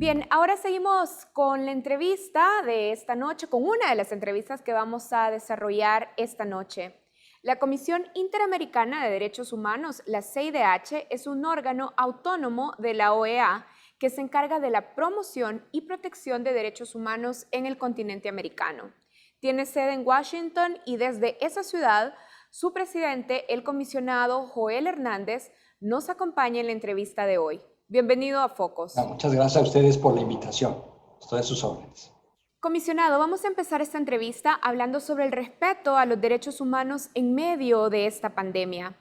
Bien, ahora seguimos con la entrevista de esta noche, con una de las entrevistas que vamos a desarrollar esta noche. La Comisión Interamericana de Derechos Humanos, la CIDH, es un órgano autónomo de la OEA que se encarga de la promoción y protección de derechos humanos en el continente americano. Tiene sede en Washington y desde esa ciudad, su presidente, el comisionado Joel Hernández, nos acompaña en la entrevista de hoy. Bienvenido a Focos. Muchas gracias a ustedes por la invitación. Estoy a sus órdenes. Comisionado, vamos a empezar esta entrevista hablando sobre el respeto a los derechos humanos en medio de esta pandemia.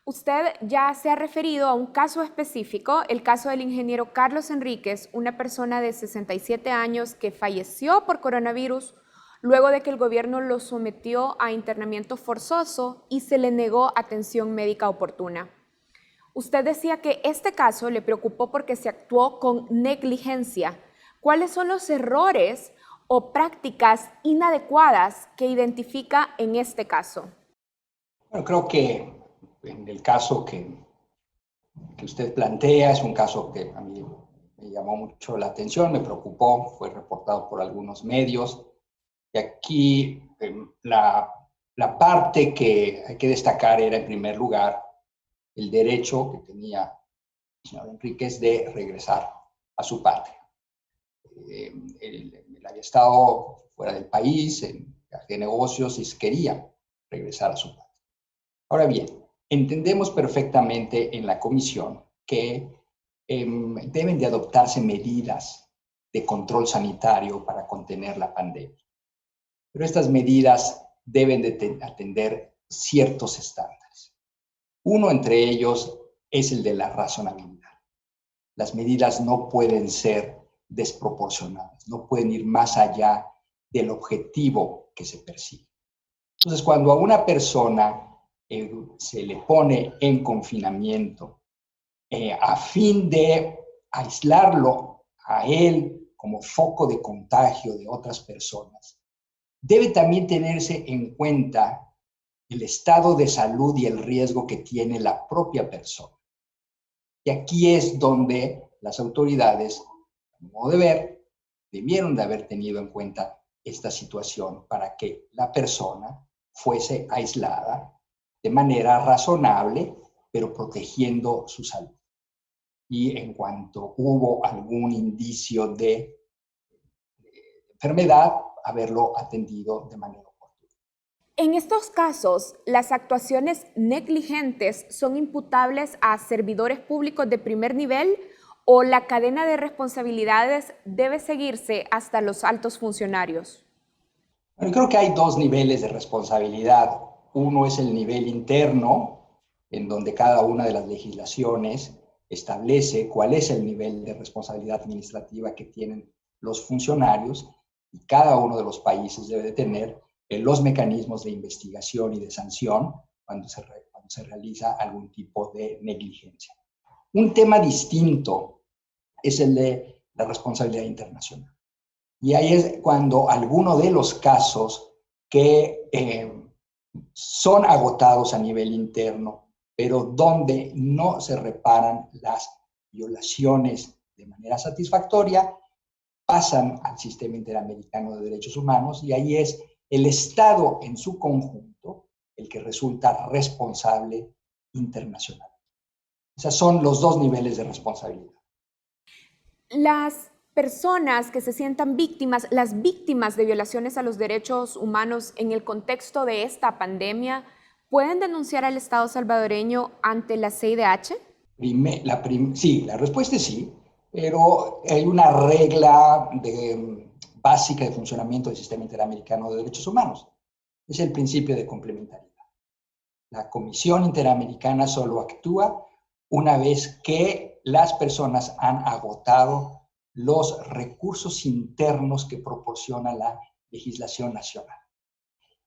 Usted ya se ha referido a un caso específico, el caso del ingeniero Carlos Enríquez, una persona de 67 años que falleció por coronavirus luego de que el gobierno lo sometió a internamiento forzoso y se le negó atención médica oportuna. Usted decía que este caso le preocupó porque se actuó con negligencia. ¿Cuáles son los errores o prácticas inadecuadas que identifica en este caso? Bueno, creo que en el caso que usted plantea es un caso que a mí me llamó mucho la atención, me preocupó, fue reportado por algunos medios. Y aquí la parte que hay que destacar era, en primer lugar, el derecho que tenía el señor Enríquez de regresar a su patria. Él había estado fuera del país, en viaje de negocios, y quería regresar a su patria. Ahora bien, entendemos perfectamente en la comisión que deben de adoptarse medidas de control sanitario para contener la pandemia. Pero estas medidas deben de atender ciertos estándares. Uno entre ellos es el de la razonabilidad. Las medidas no pueden ser desproporcionadas, no pueden ir más allá del objetivo que se persigue. Entonces, cuando a una persona se le pone en confinamiento a fin de aislarlo a él como foco de contagio de otras personas, debe también tenerse en cuenta el estado de salud y el riesgo que tiene la propia persona. Y aquí es donde las autoridades, a mi modo de ver, debieron de haber tenido en cuenta esta situación para que la persona fuese aislada de manera razonable, pero protegiendo su salud. Y en cuanto hubo algún indicio de enfermedad, haberlo atendido de manera oportuna. En estos casos, las actuaciones negligentes son imputables a servidores públicos de primer nivel o la cadena de responsabilidades debe seguirse hasta los altos funcionarios. Bueno, creo que hay dos niveles de responsabilidad. Uno es el nivel interno, en donde cada una de las legislaciones establece cuál es el nivel de responsabilidad administrativa que tienen los funcionarios, y cada uno de los países debe de tener los mecanismos de investigación y de sanción cuando se realiza algún tipo de negligencia. Un tema distinto es el de la responsabilidad internacional. Y ahí es cuando alguno de los casos que son agotados a nivel interno, pero donde no se reparan las violaciones de manera satisfactoria, pasan al sistema interamericano de derechos humanos, y ahí es el Estado en su conjunto el que resulta responsable internacional. Esos son los dos niveles de responsabilidad. Las personas que se sientan víctimas, las víctimas de violaciones a los derechos humanos en el contexto de esta pandemia, ¿pueden denunciar al Estado salvadoreño ante la CIDH? Sí, la respuesta es sí, pero hay una regla básica de funcionamiento del sistema interamericano de derechos humanos. Es el principio de complementariedad. La Comisión Interamericana solo actúa una vez que las personas han agotado los recursos internos que proporciona la legislación nacional.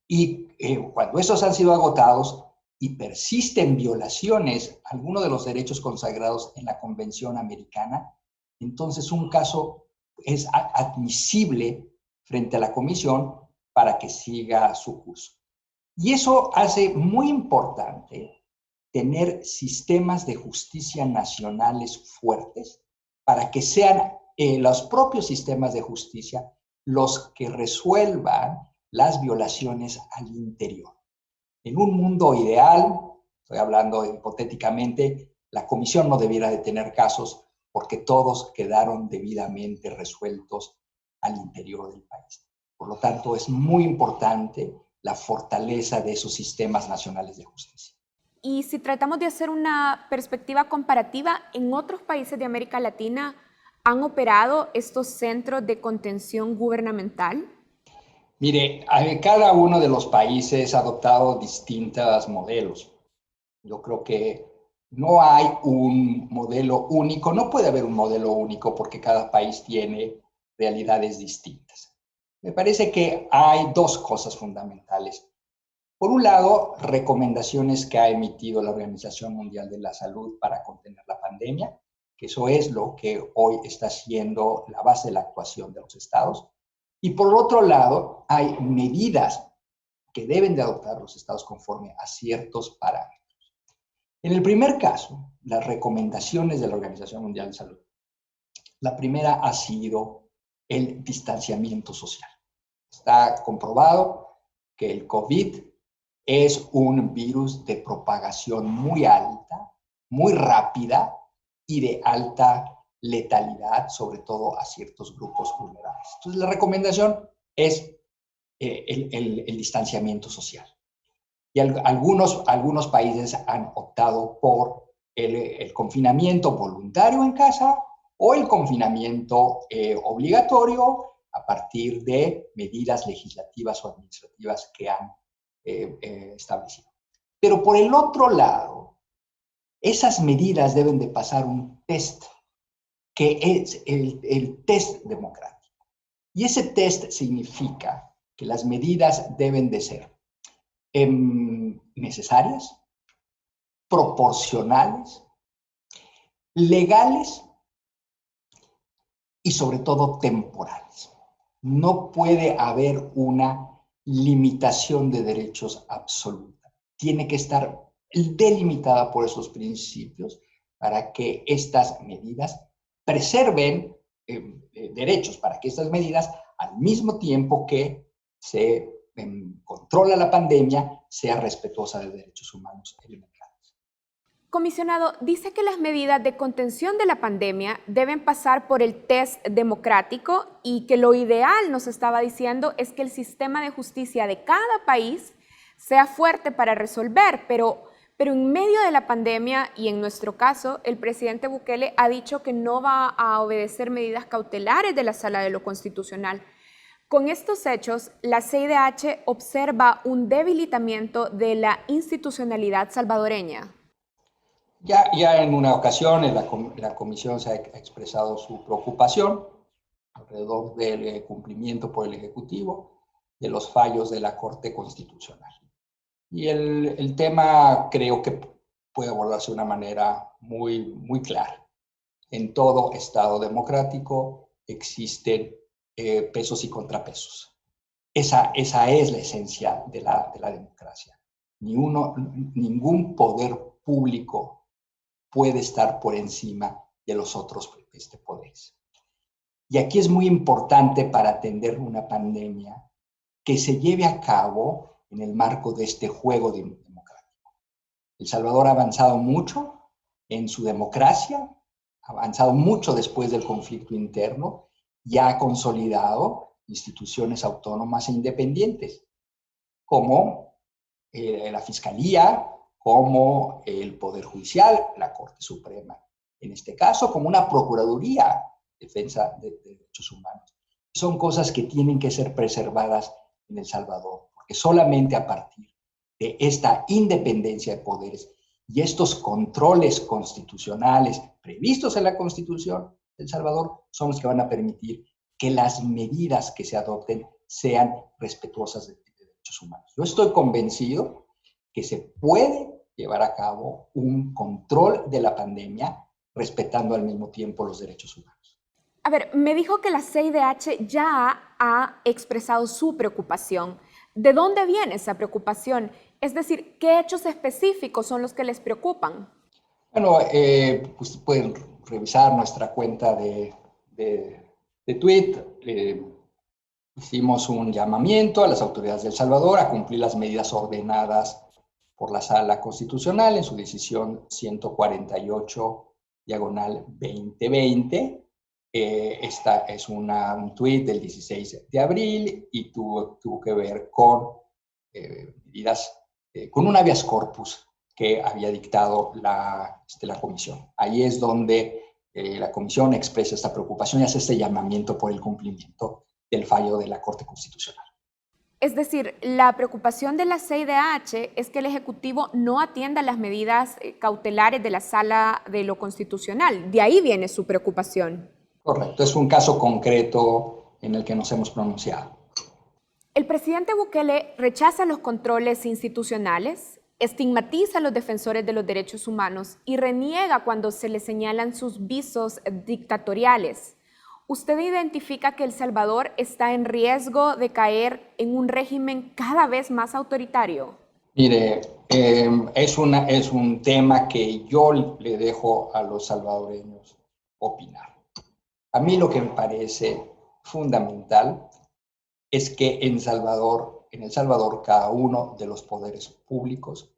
Y cuando estos han sido agotados y persisten violaciones a alguno de los derechos consagrados en la Convención Americana, entonces un caso es admisible frente a la Comisión para que siga su curso. Y eso hace muy importante tener sistemas de justicia nacionales fuertes para que sean los propios sistemas de justicia los que resuelvan las violaciones al interior. En un mundo ideal, estoy hablando hipotéticamente, la comisión no debiera de tener casos porque todos quedaron debidamente resueltos al interior del país. Por lo tanto, es muy importante la fortaleza de esos sistemas nacionales de justicia. Y si tratamos de hacer una perspectiva comparativa, en otros países de América Latina han operado estos centros de contención gubernamental. Mire, cada uno de los países ha adoptado distintos modelos. Yo creo que no hay un modelo único, no puede haber un modelo único porque cada país tiene realidades distintas. Me parece que hay dos cosas fundamentales. Por un lado, recomendaciones que ha emitido la Organización Mundial de la Salud para contener la pandemia, que eso es lo que hoy está siendo la base de la actuación de los estados. Y por otro lado, hay medidas que deben de adoptar los estados conforme a ciertos parámetros. En el primer caso, las recomendaciones de la Organización Mundial de Salud. La primera ha sido el distanciamiento social. Está comprobado que el COVID es un virus de propagación muy alta, muy rápida y de alta letalidad, sobre todo a ciertos grupos vulnerables. Entonces, la recomendación es el distanciamiento social. Y algunos países han optado por el confinamiento voluntario en casa o el confinamiento obligatorio a partir de medidas legislativas o administrativas que han establecido. Pero por el otro lado, esas medidas deben de pasar un test, que es el test democrático. Y ese test significa que las medidas deben de ser necesarias, proporcionales, legales y sobre todo temporales. No puede haber una limitación de derechos absoluta. Tiene que estar delimitada por esos principios para que estas medidas preserven derechos, para que estas medidas, al mismo tiempo que se controla la pandemia, sea respetuosa de derechos humanos elementales. Comisionado, dice que las medidas de contención de la pandemia deben pasar por el test democrático y que lo ideal, nos estaba diciendo, es que el sistema de justicia de cada país sea fuerte para resolver, pero en medio de la pandemia y en nuestro caso, el presidente Bukele ha dicho que no va a obedecer medidas cautelares de la Sala de lo Constitucional. Con estos hechos, la CIDH observa un debilitamiento de la institucionalidad salvadoreña. Ya en una ocasión la comisión se ha expresado su preocupación alrededor del cumplimiento por el Ejecutivo de los fallos de la Corte Constitucional. Y el tema creo que puede abordarse de una manera muy clara. En todo Estado democrático existen pesos y contrapesos. Esa es la esencia de la democracia. Ningún poder público puede estar por encima de los otros poderes. Y aquí es muy importante para atender una pandemia que se lleve a cabo en el marco de este juego democrático. El Salvador ha avanzado mucho en su democracia, ha avanzado mucho después del conflicto interno y ha consolidado instituciones autónomas e independientes, como la Fiscalía, como el Poder Judicial, la Corte Suprema, en este caso, como una Procuraduría de Defensa de Derechos Humanos. Son cosas que tienen que ser preservadas en El Salvador, porque solamente a partir de esta independencia de poderes y estos controles constitucionales previstos en la Constitución de El Salvador son los que van a permitir que las medidas que se adopten sean respetuosas de derechos humanos. Yo estoy convencido que se puede llevar a cabo un control de la pandemia respetando al mismo tiempo los derechos humanos. A ver, me dijo que la CIDH ya ha expresado su preocupación. ¿De dónde viene esa preocupación? Es decir, ¿qué hechos específicos son los que les preocupan? Bueno, pues pueden revisar nuestra cuenta de de tuit, hicimos un llamamiento a las autoridades de El Salvador a cumplir las medidas ordenadas por la Sala Constitucional en su decisión 148/2020. Esta es un tuit del 16 de abril y tuvo que ver con medidas, con un habeas corpus que había dictado la comisión. Ahí es donde la comisión expresa esta preocupación y hace este llamamiento por el cumplimiento del fallo de la Corte Constitucional. Es decir, la preocupación de la CIDH es que el Ejecutivo no atienda las medidas cautelares de la Sala de lo Constitucional. De ahí viene su preocupación. Correcto, es un caso concreto en el que nos hemos pronunciado. El presidente Bukele rechaza los controles institucionales, estigmatiza a los defensores de los derechos humanos y reniega cuando se le señalan sus visos dictatoriales. ¿Usted identifica que El Salvador está en riesgo de caer en un régimen cada vez más autoritario? Mire, es un tema que yo le dejo a los salvadoreños opinar. A mí lo que me parece fundamental es que en El Salvador cada uno de los poderes públicos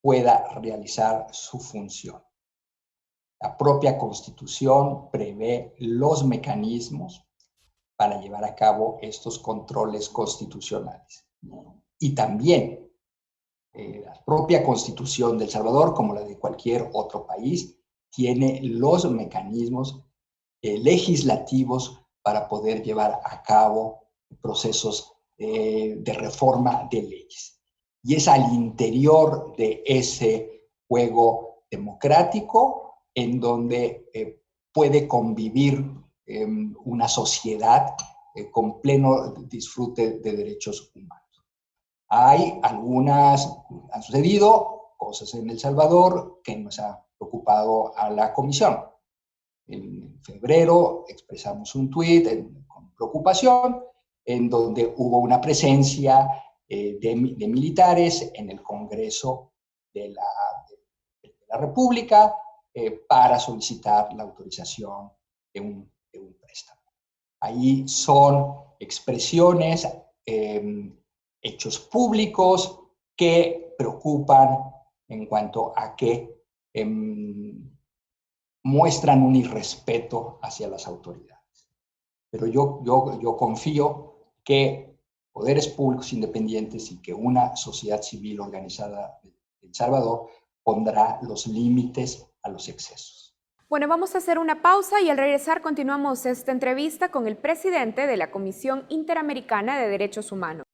pueda realizar su función. La propia Constitución prevé los mecanismos para llevar a cabo estos controles constitucionales. Y también la propia Constitución de El Salvador, como la de cualquier otro país, tiene los mecanismos legislativos para poder llevar a cabo procesos de reforma de leyes. Y es al interior de ese juego democrático en donde puede convivir una sociedad con pleno disfrute de derechos humanos. Han sucedido cosas en El Salvador que nos ha preocupado a la Comisión. En febrero expresamos un tuit con preocupación en donde hubo una presencia de militares en el Congreso de la República para solicitar la autorización de un préstamo. Ahí son expresiones, hechos públicos que preocupan en cuanto a que muestran un irrespeto hacia las autoridades. Pero yo confío que poderes públicos independientes y que una sociedad civil organizada de El Salvador pondrá los límites a los excesos. Bueno, vamos a hacer una pausa y al regresar continuamos esta entrevista con el presidente de la Comisión Interamericana de Derechos Humanos.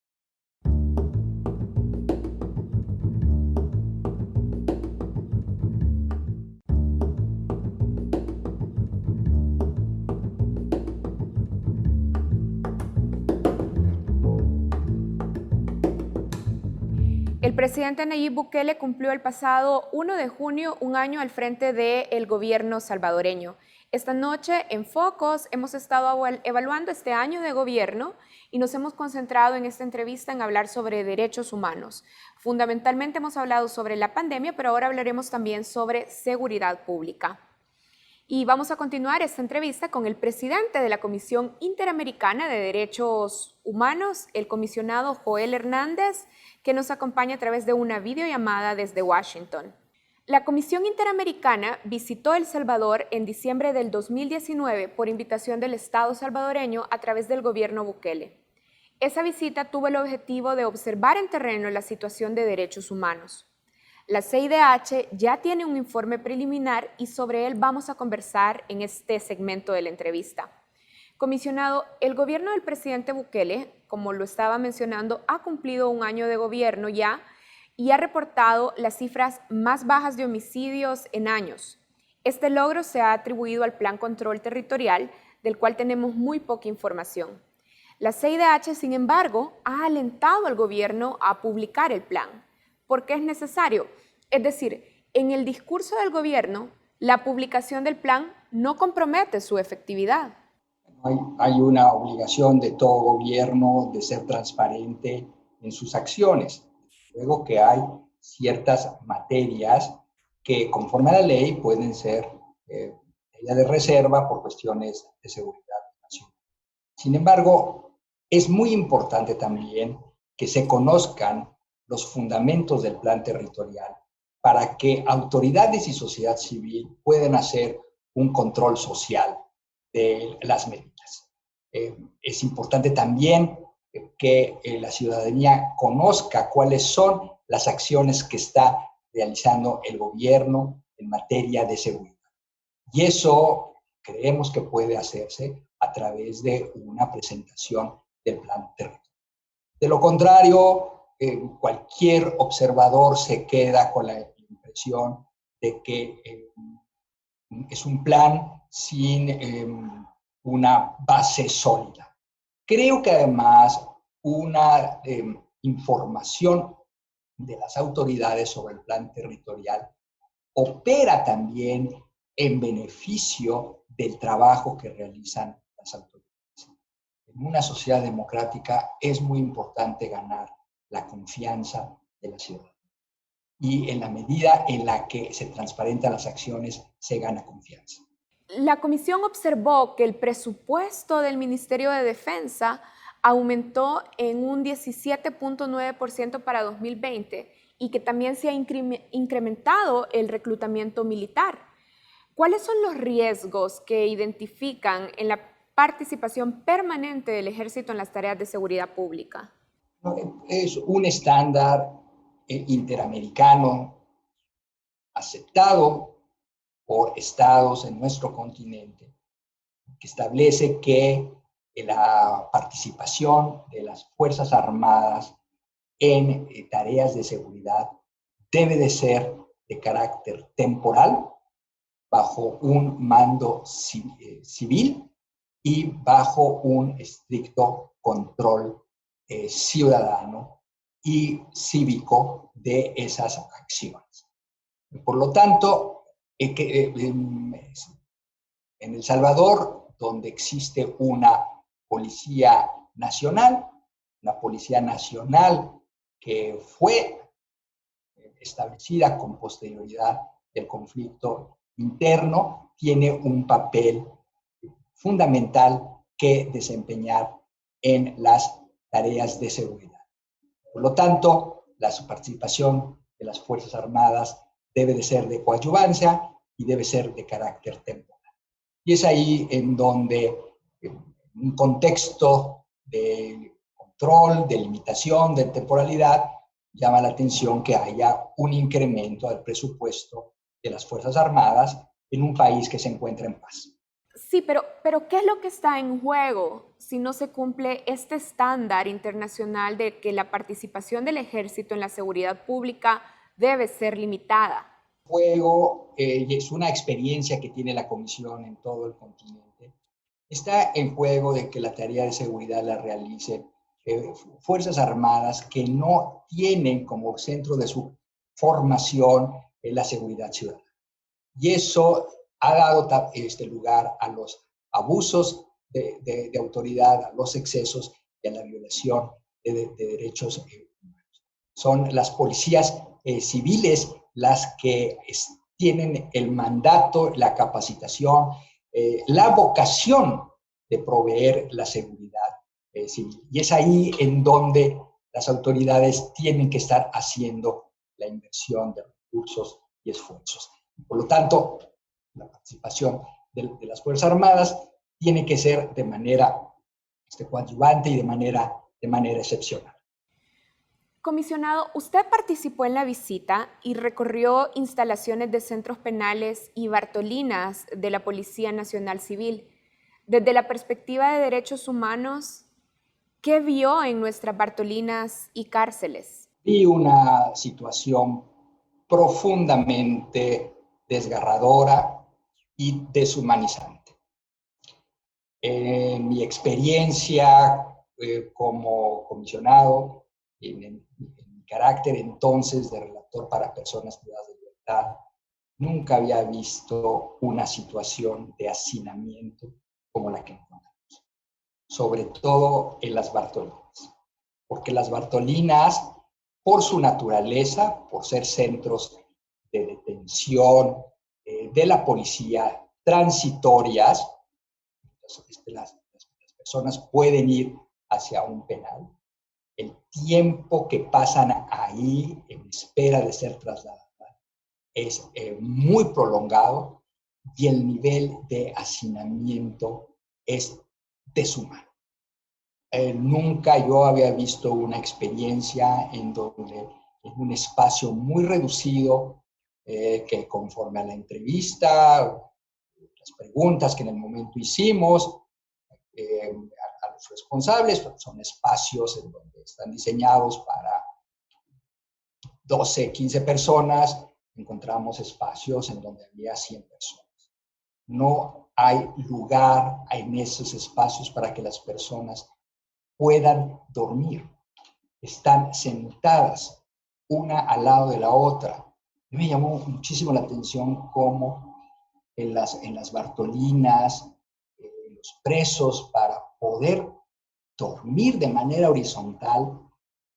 El presidente Nayib Bukele cumplió el pasado 1 de junio un año al frente del gobierno salvadoreño. Esta noche en Focus hemos estado evaluando este año de gobierno y nos hemos concentrado en esta entrevista en hablar sobre derechos humanos. Fundamentalmente hemos hablado sobre la pandemia, pero ahora hablaremos también sobre seguridad pública. Y vamos a continuar esta entrevista con el presidente de la Comisión Interamericana de Derechos Humanos, el comisionado Joel Hernández, que nos acompaña a través de una videollamada desde Washington. La Comisión Interamericana visitó El Salvador en diciembre del 2019 por invitación del Estado salvadoreño a través del gobierno Bukele. Esa visita tuvo el objetivo de observar en terreno la situación de derechos humanos. La CIDH ya tiene un informe preliminar y sobre él vamos a conversar en este segmento de la entrevista. Comisionado, el gobierno del presidente Bukele, como lo estaba mencionando, ha cumplido un año de gobierno ya y ha reportado las cifras más bajas de homicidios en años. Este logro se ha atribuido al Plan Control Territorial, del cual tenemos muy poca información. La CIDH, sin embargo, ha alentado al gobierno a publicar el plan. ¿Por qué es necesario? Es decir, en el discurso del gobierno, la publicación del plan no compromete su efectividad. Hay una obligación de todo gobierno de ser transparente en sus acciones. Luego que hay ciertas materias que conforme a la ley pueden ser materia de reserva por cuestiones de seguridad nacional. Sin embargo, es muy importante también que se conozcan los fundamentos del plan territorial para que autoridades y sociedad civil puedan hacer un control social de las medidas. Es importante también que la ciudadanía conozca cuáles son las acciones que está realizando el gobierno en materia de seguridad. Y eso creemos que puede hacerse a través de una presentación del plan territorial. De lo contrario, cualquier observador se queda con la impresión de que es un plan sin una base sólida. Creo que además una información de las autoridades sobre el plan territorial opera también en beneficio del trabajo que realizan las autoridades. En una sociedad democrática es muy importante ganar la confianza de la ciudadanía. Y en la medida en la que se transparentan las acciones, se gana confianza. La comisión observó que el presupuesto del Ministerio de Defensa aumentó en un 17.9% para 2020 y que también se ha incrementado el reclutamiento militar. ¿Cuáles son los riesgos que identifican en la participación permanente del Ejército en las tareas de seguridad pública? Es un estándar interamericano aceptado por estados en nuestro continente que establece que la participación de las Fuerzas Armadas en tareas de seguridad debe de ser de carácter temporal, bajo un mando civil y bajo un estricto control ciudadano y cívico de esas acciones. Por lo tanto, en El Salvador, donde existe una policía nacional que fue establecida con posterioridad del conflicto interno, tiene un papel fundamental que desempeñar en las tareas de seguridad. Por lo tanto, la participación de las Fuerzas Armadas debe de ser de coadyuvancia y debe ser de carácter temporal. Y es ahí en donde, en un contexto de control, de limitación, de temporalidad, llama la atención que haya un incremento del presupuesto de las Fuerzas Armadas en un país que se encuentra en paz. Sí, pero ¿qué es lo que está en juego si no se cumple este estándar internacional de que la participación del ejército en la seguridad pública debe ser limitada? Juego, y es una experiencia que tiene la Comisión en todo el continente, está en juego de que la tarea de seguridad la realicen Fuerzas Armadas que no tienen como centro de su formación la seguridad ciudadana. Y eso ha dado lugar a los abusos de autoridad, a los excesos y a la violación de derechos humanos. Son las policías civiles las que tienen el mandato, la capacitación, la vocación de proveer la seguridad civil. Y es ahí en donde las autoridades tienen que estar haciendo la inversión de recursos y esfuerzos. Por lo tanto, la participación de las Fuerzas Armadas tiene que ser de manera coadyuvante y de manera excepcional. Comisionado, usted participó en la visita y recorrió instalaciones de centros penales y Bartolinas de la Policía Nacional Civil. Desde la perspectiva de derechos humanos, ¿qué vio en nuestras Bartolinas y cárceles? Vi una situación profundamente desgarradora y deshumanizante. En mi experiencia como comisionado, en mi carácter entonces de relator para personas privadas de libertad, nunca había visto una situación de hacinamiento como la que encontramos, sobre todo en las Bartolinas, porque las Bartolinas, por su naturaleza, por ser centros de detención de la policía transitorias. Las personas pueden ir hacia un penal. El tiempo que pasan ahí en espera de ser trasladadas es muy prolongado y el nivel de hacinamiento es deshumano. Nunca yo había visto una experiencia en donde en un espacio muy reducido, que conforme a la entrevista, las preguntas que en el momento hicimos, a los responsables, son espacios en donde están diseñados para 12, 15 personas, encontramos espacios en donde había 100 personas. No hay lugar en esos espacios para que las personas puedan dormir. Están sentadas una al lado de la otra. Y me llamó muchísimo la atención cómo en las Bartolinas, los presos, para poder dormir de manera horizontal,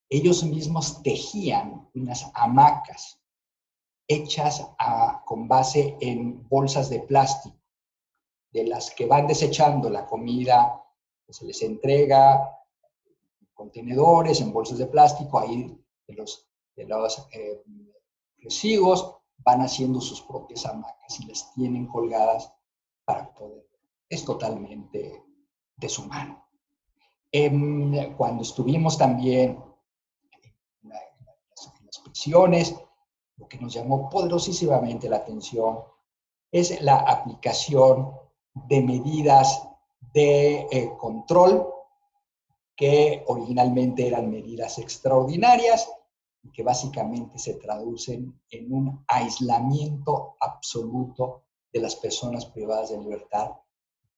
ellos mismos tejían unas hamacas hechas con base en bolsas de plástico, de las que van desechando la comida que se les entrega en contenedores, en bolsas de plástico, ahí de los residuos van haciendo sus propias hamacas y las tienen colgadas para poder. Es totalmente deshumano. Cuando estuvimos también en las prisiones, lo que nos llamó poderosísimamente la atención es la aplicación de medidas de control que originalmente eran medidas extraordinarias y que básicamente se traducen en un aislamiento absoluto de las personas privadas de libertad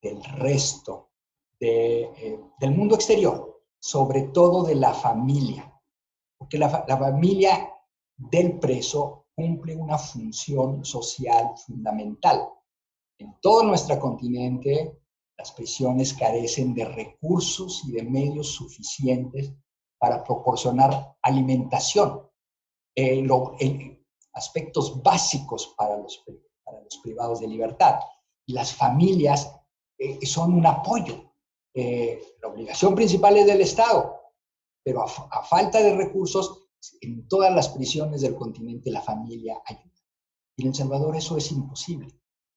del resto del mundo exterior, sobre todo de la familia, porque la familia del preso cumple una función social fundamental. En todo nuestro continente, las prisiones carecen de recursos y de medios suficientes para proporcionar alimentación, aspectos básicos para los privados de libertad. Y las familias son un apoyo. La obligación principal es del Estado, pero a falta de recursos, en todas las prisiones del continente la familia ayuda. Y en El Salvador eso es imposible.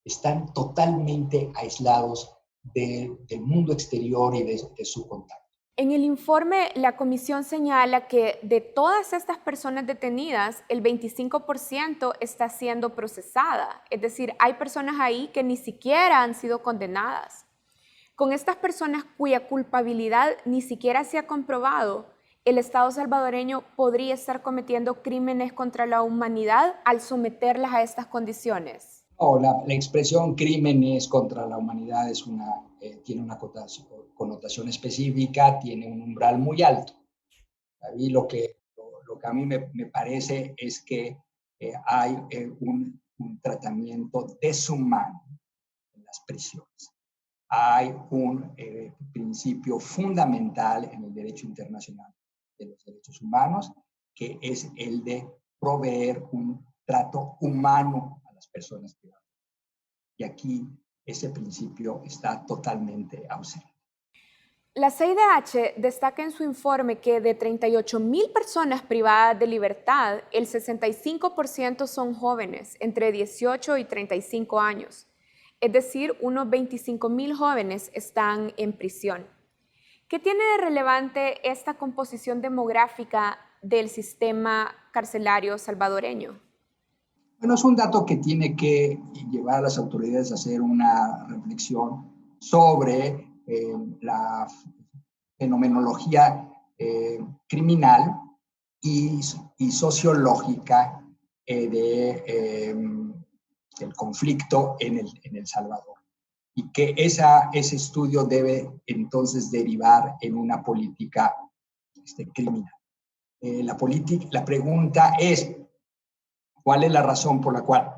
Están totalmente aislados del mundo exterior y de su contacto. En el informe, la comisión señala que de todas estas personas detenidas, el 25% está siendo procesada. Es decir, hay personas ahí que ni siquiera han sido condenadas. Con estas personas cuya culpabilidad ni siquiera se ha comprobado, el Estado salvadoreño podría estar cometiendo crímenes contra la humanidad al someterlas a estas condiciones. No, la expresión crímenes contra la humanidad tiene una connotación específica, tiene un umbral muy alto. Y lo que a mí me parece es que hay un tratamiento deshumano en las prisiones. Hay un principio fundamental en el derecho internacional de los derechos humanos, que es el de proveer un trato humano a las personas privadas. Y aquí ese principio está totalmente ausente. La CIDH destaca en su informe que de 38,000 personas privadas de libertad, el 65% son jóvenes, entre 18 y 35 años. Es decir, unos 25,000 jóvenes están en prisión. ¿Qué tiene de relevante esta composición demográfica del sistema carcelario salvadoreño? Bueno, es un dato que tiene que llevar a las autoridades a hacer una reflexión sobre la fenomenología criminal y sociológica del conflicto en El Salvador. Y que ese estudio debe entonces derivar en una política criminal. La pregunta es, ¿cuál es la razón por la cual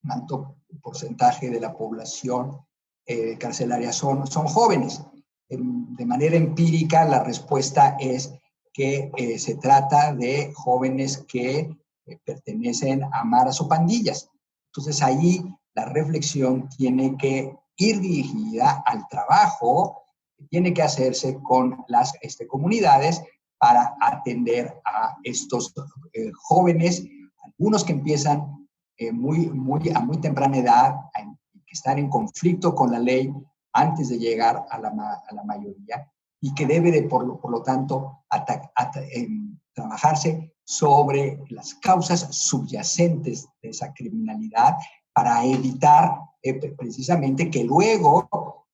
un alto porcentaje de la población carcelaria son jóvenes? De manera empírica, la respuesta es que se trata de jóvenes que pertenecen a maras o pandillas. Entonces, ahí la reflexión tiene que ir dirigida al trabajo que tiene que hacerse con las comunidades para atender a estos jóvenes, algunos que empiezan a muy temprana edad, que están en conflicto con la ley antes de llegar a la mayoría, y que debe de, por lo tanto, trabajarse sobre las causas subyacentes de esa criminalidad para evitar precisamente que luego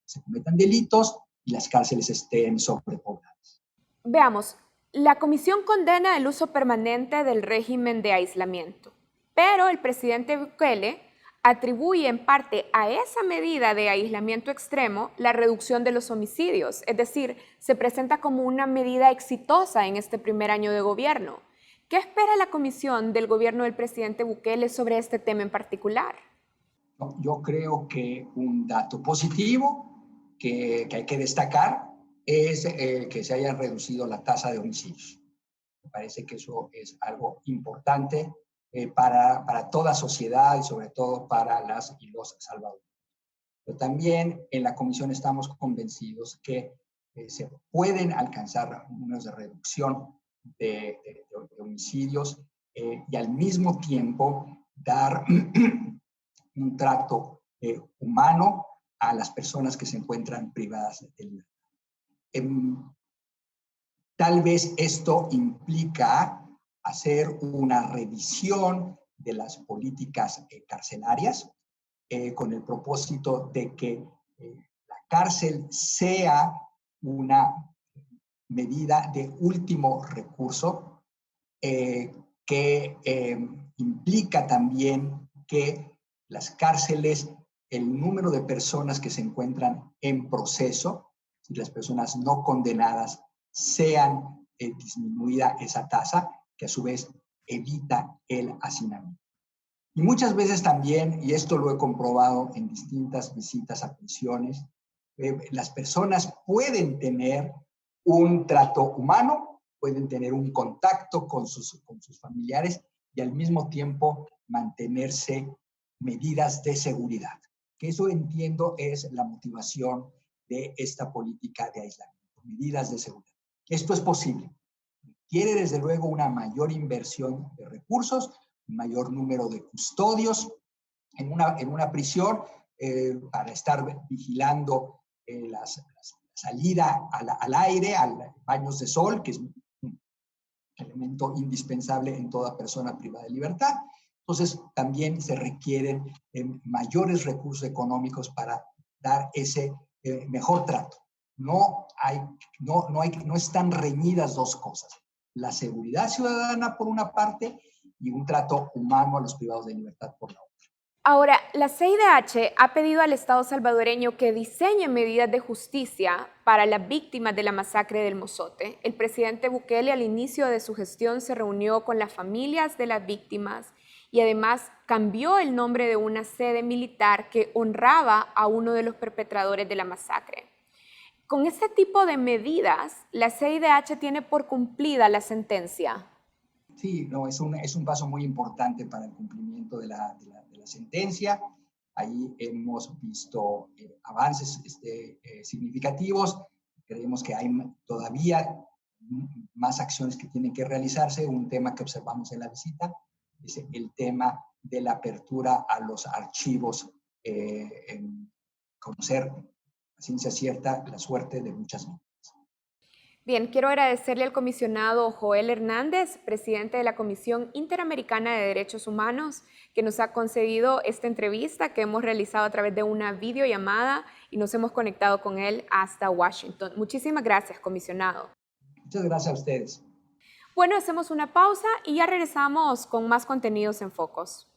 se cometan delitos y las cárceles estén sobrepobladas. Veamos, la Comisión condena el uso permanente del régimen de aislamiento, pero el presidente Bukele atribuye en parte a esa medida de aislamiento extremo la reducción de los homicidios, es decir, se presenta como una medida exitosa en este primer año de gobierno. ¿Qué espera la Comisión del gobierno del presidente Bukele sobre este tema en particular? Yo creo que un dato positivo que hay que destacar es que se haya reducido la tasa de homicidios. Me parece que eso es algo importante para toda sociedad y sobre todo para las y los salvadoreños. Pero también en la comisión estamos convencidos que se pueden alcanzar números de reducción de homicidios y al mismo tiempo dar un trato humano a las personas que se encuentran privadas de libertad. Tal vez esto implica hacer una revisión de las políticas carcelarias con el propósito de que la cárcel sea una medida de último recurso que implica también que las cárceles, el número de personas que se encuentran en proceso, y las personas no condenadas, sean disminuida esa tasa, que a su vez evita el hacinamiento. Y muchas veces también, y esto lo he comprobado en distintas visitas a prisiones, las personas pueden tener un trato humano, pueden tener un contacto con sus familiares y al mismo tiempo mantenerse medidas de seguridad. Que eso entiendo es la motivación de esta política de aislamiento, medidas de seguridad. Esto es posible. Quiere desde luego una mayor inversión de recursos, un mayor número de custodios en una prisión para estar vigilando la salida al aire, a baños de sol, que es un elemento indispensable en toda persona privada de libertad. Entonces, también se requieren mayores recursos económicos para dar ese mejor trato. No están reñidas dos cosas. La seguridad ciudadana por una parte y un trato humano a los privados de libertad por la otra. Ahora, la CIDH ha pedido al Estado salvadoreño que diseñe medidas de justicia para las víctimas de la masacre del Mozote. El presidente Bukele al inicio de su gestión se reunió con las familias de las víctimas y además cambió el nombre de una sede militar que honraba a uno de los perpetradores de la masacre. Con este tipo de medidas, la CIDH tiene por cumplida la sentencia. Sí, no, es un paso muy importante para el cumplimiento de la sentencia. Ahí hemos visto avances significativos. Creemos que hay todavía más acciones que tienen que realizarse. Un tema que observamos en la visita es el tema de la apertura a los archivos, conocer a ciencia cierta la suerte de muchas víctimas. Bien, quiero agradecerle al comisionado Joel Hernández, presidente de la Comisión Interamericana de Derechos Humanos, que nos ha concedido esta entrevista que hemos realizado a través de una videollamada y nos hemos conectado con él hasta Washington. Muchísimas gracias, comisionado. Muchas gracias a ustedes. Bueno, hacemos una pausa y ya regresamos con más contenidos en Focos.